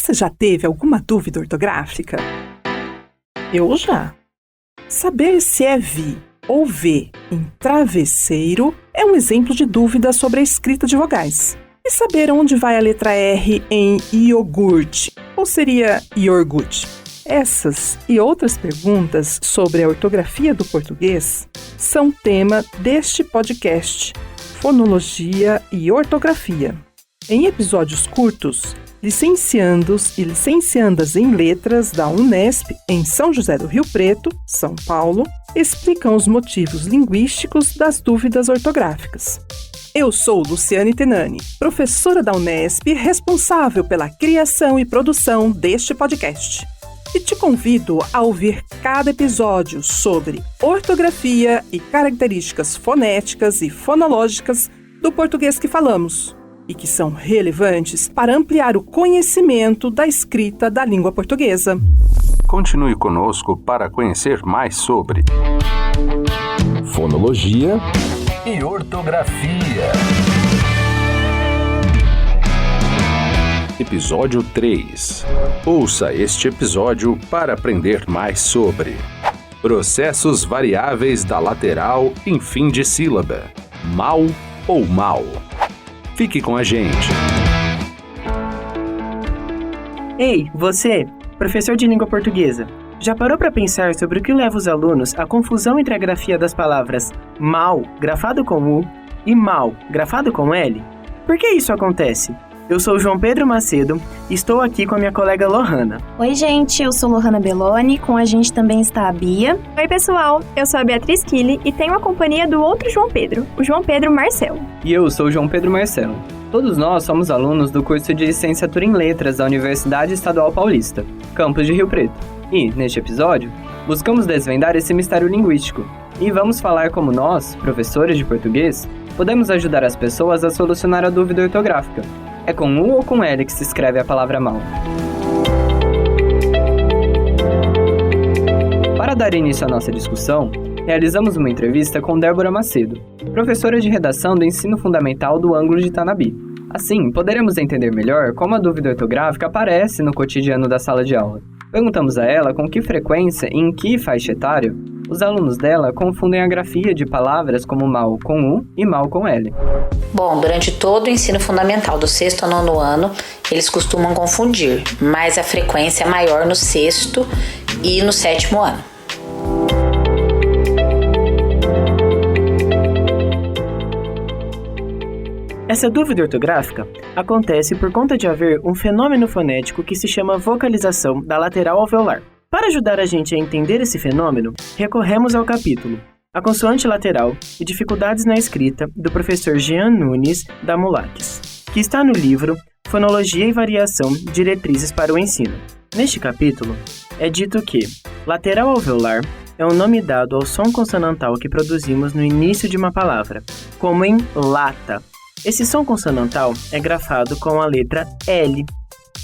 Você já teve alguma dúvida ortográfica? Eu já. Saber se é vi ou vê em travesseiro é um exemplo de dúvida sobre a escrita de vogais. E saber onde vai a letra R em iogurte, ou seria iogurte? Essas e outras perguntas sobre a ortografia do português são tema deste podcast, Fonologia e Ortografia. Em episódios curtos, licenciandos e licenciandas em letras da Unesp, em São José do Rio Preto, São Paulo, explicam os motivos linguísticos das dúvidas ortográficas. Eu sou Luciane Tenani, professora da Unesp, responsável pela criação e produção deste podcast. E te convido a ouvir cada episódio sobre ortografia e características fonéticas e fonológicas do português que falamos, e que são relevantes para ampliar o conhecimento da escrita da língua portuguesa. Continue conosco para conhecer mais sobre fonologia e ortografia. Episódio 3. Ouça este episódio para aprender mais sobre processos variáveis da lateral em fim de sílaba, mal ou mal. Fique com a gente. Ei, você, professor de língua portuguesa, já parou para pensar sobre o que leva os alunos à confusão entre a grafia das palavras mal, grafado com U, e mal, grafado com L? Por que isso acontece? Eu sou João Pedro Macedo e estou aqui com a minha colega Lohana. Oi, gente, eu sou Lohana Belloni, com a gente também está a Bia. Oi, pessoal, eu sou a Beatriz Kille e tenho a companhia do outro João Pedro, o João Pedro Marcelo. E eu sou o João Pedro Marcelo. Todos nós somos alunos do curso de Licenciatura em Letras da Universidade Estadual Paulista, campus de Rio Preto. E, neste episódio, buscamos desvendar esse mistério linguístico. E vamos falar como nós, professores de português, podemos ajudar as pessoas a solucionar a dúvida ortográfica. É com U ou com L que se escreve a palavra mal? Para dar início à nossa discussão, realizamos uma entrevista com Débora Macedo, professora de redação do Ensino Fundamental do Ângulo de Tanabi. Assim, poderemos entender melhor como a dúvida ortográfica aparece no cotidiano da sala de aula. Perguntamos a ela com que frequência e em que faixa etária os alunos dela confundem a grafia de palavras como mal com U e mal com L. Bom, durante todo o ensino fundamental, do 6º ao 9º ano, eles costumam confundir, mas a frequência é maior no 6º e no 7º ano. Essa dúvida ortográfica acontece por conta de haver um fenômeno fonético que se chama vocalização da lateral alveolar. Para ajudar a gente a entender esse fenômeno, recorremos ao capítulo A Consoante Lateral e Dificuldades na Escrita, do professor Jean Nunes da Mulaques, que está no livro Fonologia e Variação, Diretrizes para o Ensino. Neste capítulo, é dito que lateral alveolar é um nome dado ao som consonantal que produzimos no início de uma palavra, como em lata. Esse som consonantal é grafado com a letra L.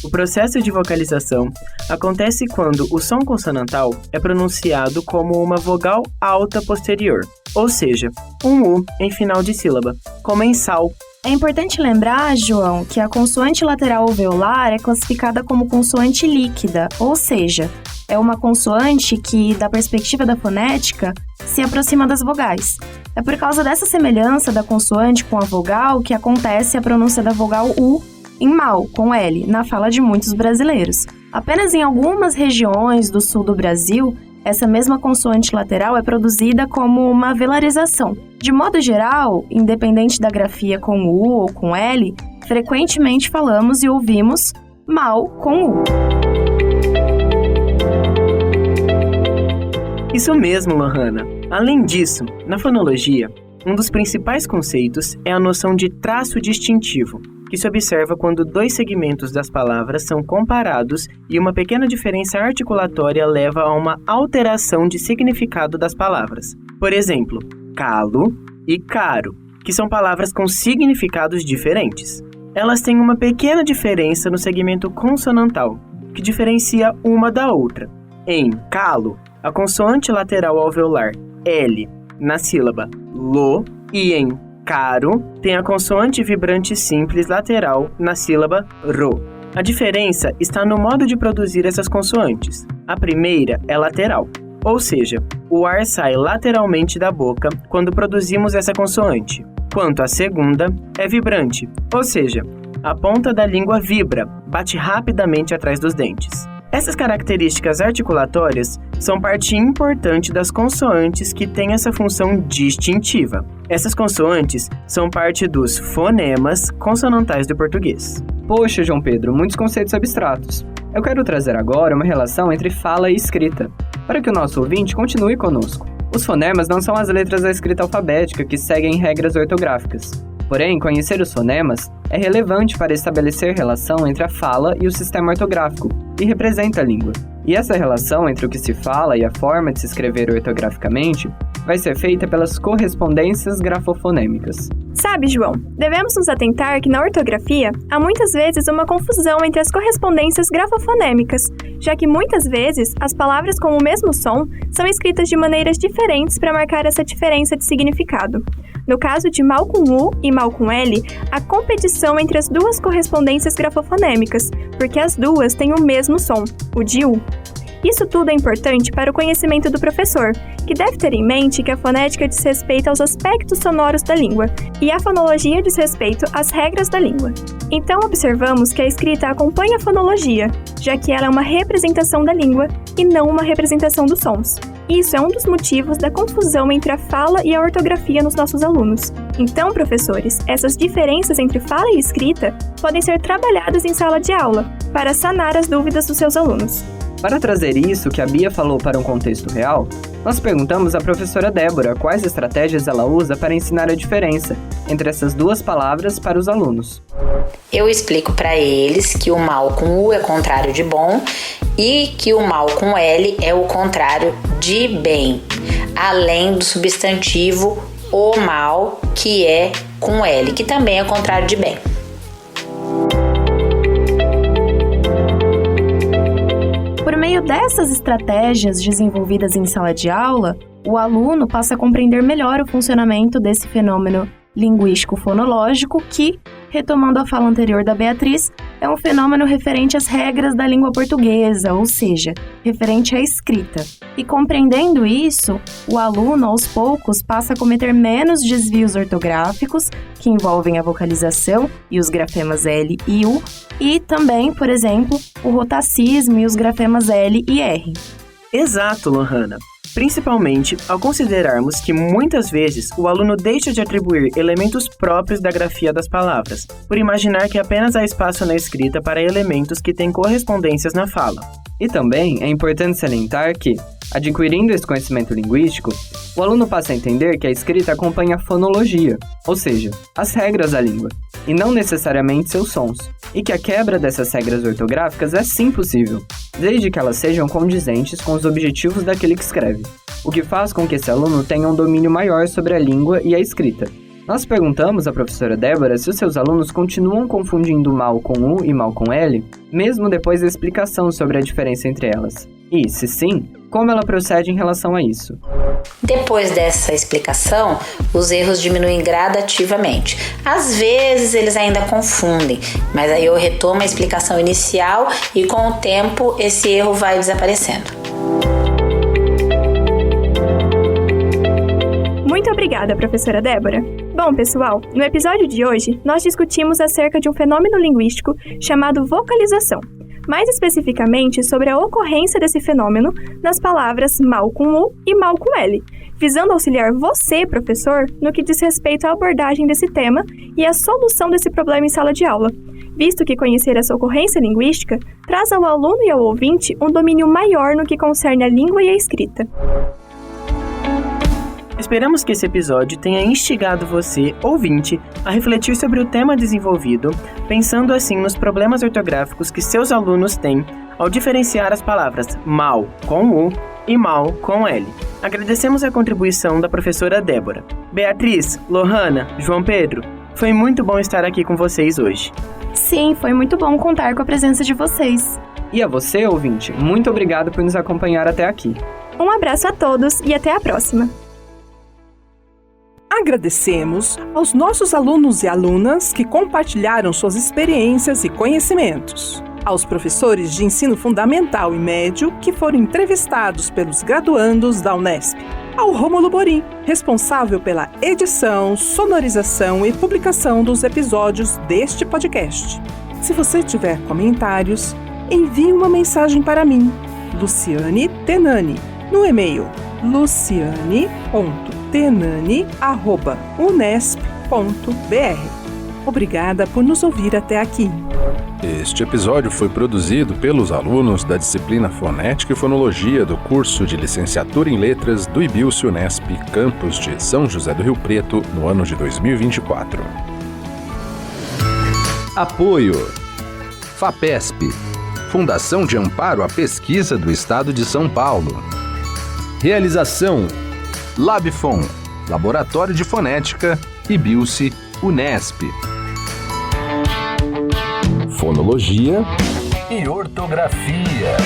O processo de vocalização acontece quando o som consonantal é pronunciado como uma vogal alta posterior, ou seja, um U em final de sílaba, como em sal. É importante lembrar, João, que a consoante lateral alveolar é classificada como consoante líquida, ou seja, é uma consoante que, da perspectiva da fonética, se aproxima das vogais. É por causa dessa semelhança da consoante com a vogal que acontece a pronúncia da vogal U em mal, com L, na fala de muitos brasileiros. Apenas em algumas regiões do sul do Brasil, essa mesma consoante lateral é produzida como uma velarização. De modo geral, independente da grafia com U ou com L, frequentemente falamos e ouvimos mal com U. Isso mesmo, Lohana. Além disso, na fonologia, um dos principais conceitos é a noção de traço distintivo, que se observa quando dois segmentos das palavras são comparados e uma pequena diferença articulatória leva a uma alteração de significado das palavras. Por exemplo, calo e caro, que são palavras com significados diferentes. Elas têm uma pequena diferença no segmento consonantal, que diferencia uma da outra. Em calo, a consoante lateral alveolar L na sílaba lo, e em caro tem a consoante vibrante simples lateral na sílaba ro. A diferença está no modo de produzir essas consoantes. A primeira é lateral, ou seja, o ar sai lateralmente da boca quando produzimos essa consoante. Quanto à segunda, é vibrante, ou seja, a ponta da língua vibra, bate rapidamente atrás dos dentes. Essas características articulatórias são parte importante das consoantes que têm essa função distintiva. Essas consoantes são parte dos fonemas consonantais do português. Poxa, João Pedro, muitos conceitos abstratos. Eu quero trazer agora uma relação entre fala e escrita, para que o nosso ouvinte continue conosco. Os fonemas não são as letras da escrita alfabética que seguem regras ortográficas. Porém, conhecer os fonemas é relevante para estabelecer relação entre a fala e o sistema ortográfico, que representa a língua. E essa relação entre o que se fala e a forma de se escrever ortograficamente vai ser feita pelas correspondências grafofonêmicas. Sabe, João, devemos nos atentar que na ortografia há muitas vezes uma confusão entre as correspondências grafofonêmicas, já que muitas vezes as palavras com o mesmo som são escritas de maneiras diferentes para marcar essa diferença de significado. No caso de mal com U e mal com L, há competição entre as duas correspondências grafofonêmicas, porque as duas têm o mesmo som, o de U. Isso tudo é importante para o conhecimento do professor, que deve ter em mente que a fonética diz respeito aos aspectos sonoros da língua e a fonologia diz respeito às regras da língua. Então observamos que a escrita acompanha a fonologia, já que ela é uma representação da língua e não uma representação dos sons. Isso é um dos motivos da confusão entre a fala e a ortografia nos nossos alunos. Então, professores, essas diferenças entre fala e escrita podem ser trabalhadas em sala de aula, para sanar as dúvidas dos seus alunos. Para trazer isso que a Bia falou para um contexto real, nós perguntamos à professora Débora quais estratégias ela usa para ensinar a diferença entre essas duas palavras para os alunos. Eu explico para eles que o mal com U é contrário de bom e que o mal com L é o contrário de bem, além do substantivo o mal, que é com L, que também é o contrário de bem. Por meio dessas estratégias desenvolvidas em sala de aula, o aluno passa a compreender melhor o funcionamento desse fenômeno linguístico-fonológico que, retomando a fala anterior da Beatriz, é um fenômeno referente às regras da língua portuguesa, ou seja, referente à escrita. E compreendendo isso, o aluno, aos poucos, passa a cometer menos desvios ortográficos, que envolvem a vocalização e os grafemas L e U, e também, por exemplo, o rotacismo e os grafemas L e R. Exato, Lohana. Principalmente ao considerarmos que muitas vezes o aluno deixa de atribuir elementos próprios da grafia das palavras, por imaginar que apenas há espaço na escrita para elementos que têm correspondências na fala. E também é importante salientar que, adquirindo esse conhecimento linguístico, o aluno passa a entender que a escrita acompanha a fonologia, ou seja, as regras da língua, e não necessariamente seus sons, e que a quebra dessas regras ortográficas é sim possível, desde que elas sejam condizentes com os objetivos daquele que escreve, o que faz com que esse aluno tenha um domínio maior sobre a língua e a escrita. Nós perguntamos à professora Débora se os seus alunos continuam confundindo mal com U e mal com L, mesmo depois da explicação sobre a diferença entre elas. E, se sim, como ela procede em relação a isso? Depois dessa explicação, os erros diminuem gradativamente. Às vezes eles ainda confundem, mas aí eu retomo a explicação inicial e com o tempo esse erro vai desaparecendo. Muito obrigada, professora Débora. Bom, pessoal, no episódio de hoje, nós discutimos acerca de um fenômeno linguístico chamado vocalização. Mais especificamente sobre a ocorrência desse fenômeno nas palavras mal com U e mal com L, visando auxiliar você, professor, no que diz respeito à abordagem desse tema e à solução desse problema em sala de aula, visto que conhecer essa ocorrência linguística traz ao aluno e ao ouvinte um domínio maior no que concerne a língua e a escrita. Esperamos que esse episódio tenha instigado você, ouvinte, a refletir sobre o tema desenvolvido, pensando assim nos problemas ortográficos que seus alunos têm ao diferenciar as palavras mal com U e mal com L. Agradecemos a contribuição da professora Débora. Beatriz, Lohana, João Pedro, foi muito bom estar aqui com vocês hoje. Sim, foi muito bom contar com a presença de vocês. E a você, ouvinte, muito obrigado por nos acompanhar até aqui. Um abraço a todos e até a próxima! Agradecemos aos nossos alunos e alunas que compartilharam suas experiências e conhecimentos. aos professores de ensino fundamental e médio que foram entrevistados pelos graduandos da Unesp, ao Rômulo Borim, responsável pela edição, sonorização e publicação dos episódios deste podcast. Se você tiver comentários, envie uma mensagem para mim, Luciane Tenani, no e-mail luciane.tenani@unesp.br. Obrigada por nos ouvir até aqui. Este episódio foi produzido pelos alunos da disciplina Fonética e Fonologia do curso de Licenciatura em Letras do IBILSE Unesp, campus de São José do Rio Preto, no ano de 2024. Apoio: FAPESP, Fundação de Amparo à Pesquisa do Estado de São Paulo. Realização: Labfon, Laboratório de Fonética, IBILSE Unesp. Fonologia e ortografia.